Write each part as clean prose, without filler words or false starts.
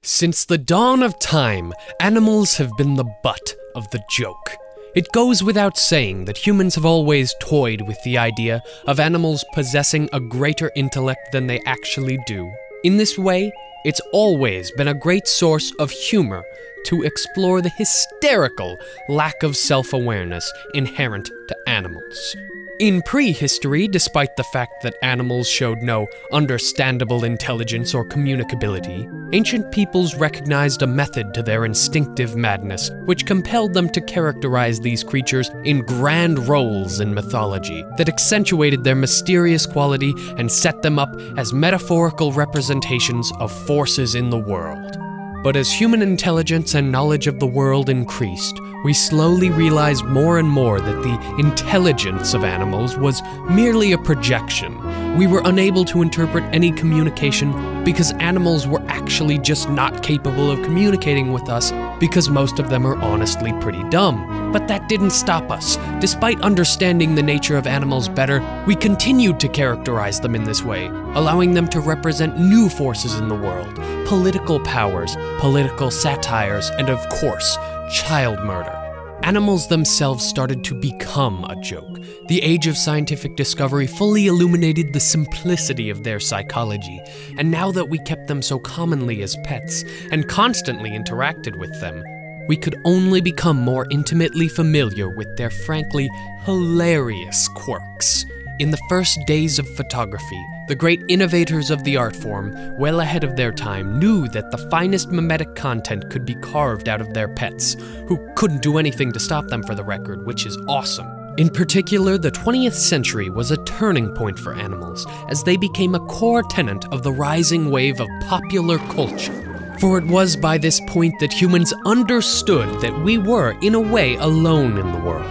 Since the dawn of time, animals have been the butt of the joke. It goes without saying that humans have always toyed with the idea of animals possessing a greater intellect than they actually do. In this way, it's always been a great source of humor to explore the hysterical lack of self-awareness inherent to animals. In prehistory, despite the fact that animals showed no understandable intelligence or communicability, ancient peoples recognized a method to their instinctive madness, which compelled them to characterize these creatures in grand roles in mythology that accentuated their mysterious quality and set them up as metaphorical representations of forces in the world. But as human intelligence and knowledge of the world increased, we slowly realized more and more that the intelligence of animals was merely a projection. We were unable to interpret any communication because animals were actually just not capable of communicating with us because most of them are honestly pretty dumb. But that didn't stop us. Despite understanding the nature of animals better, we continued to characterize them in this way, allowing them to represent new forces in the world, political powers, political satires, and of course, child murder. Animals themselves started to become a joke. The age of scientific discovery fully illuminated the simplicity of their psychology, and now that we kept them so commonly as pets and constantly interacted with them, we could only become more intimately familiar with their frankly hilarious quirks. In the first days of photography, the great innovators of the art form, well ahead of their time, knew that the finest mimetic content could be carved out of their pets, who couldn't do anything to stop them for the record, which is awesome. In particular, the 20th century was a turning point for animals, as they became a core tenet of the rising wave of popular culture. For it was by this point that humans understood that we were, in a way, alone in the world.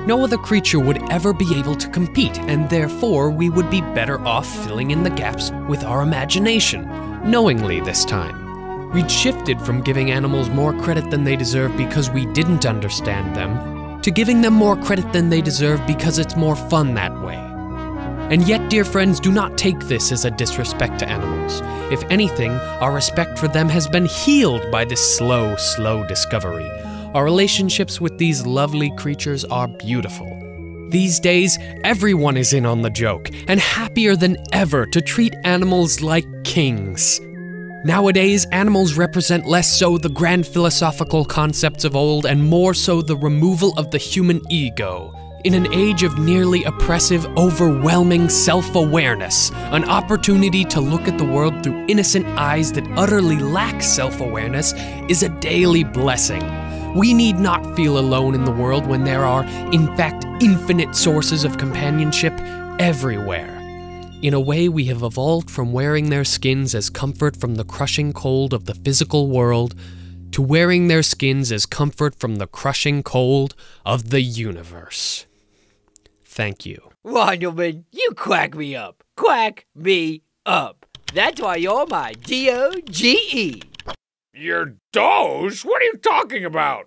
No other creature would ever be able to compete, and therefore we would be better off filling in the gaps with our imagination, knowingly this time. We'd shifted from giving animals more credit than they deserve because we didn't understand them, to giving them more credit than they deserve because it's more fun that way. And yet, dear friends, do not take this as a disrespect to animals. If anything, our respect for them has been healed by this slow discovery. Our relationships with these lovely creatures are beautiful. These days, everyone is in on the joke, and happier than ever to treat animals like kings. Nowadays, animals represent less so the grand philosophical concepts of old and more so the removal of the human ego. In an age of nearly oppressive, overwhelming self-awareness, an opportunity to look at the world through innocent eyes that utterly lack self-awareness is a daily blessing. We need not feel alone in the world when there are, in fact, infinite sources of companionship everywhere. In a way, we have evolved from wearing their skins as comfort from the crushing cold of the physical world to wearing their skins as comfort from the crushing cold of the universe. Thank you. Wandelman, you quack me up. Quack me up. That's why you're my D-O-G-E. Your Doge? What are you talking about?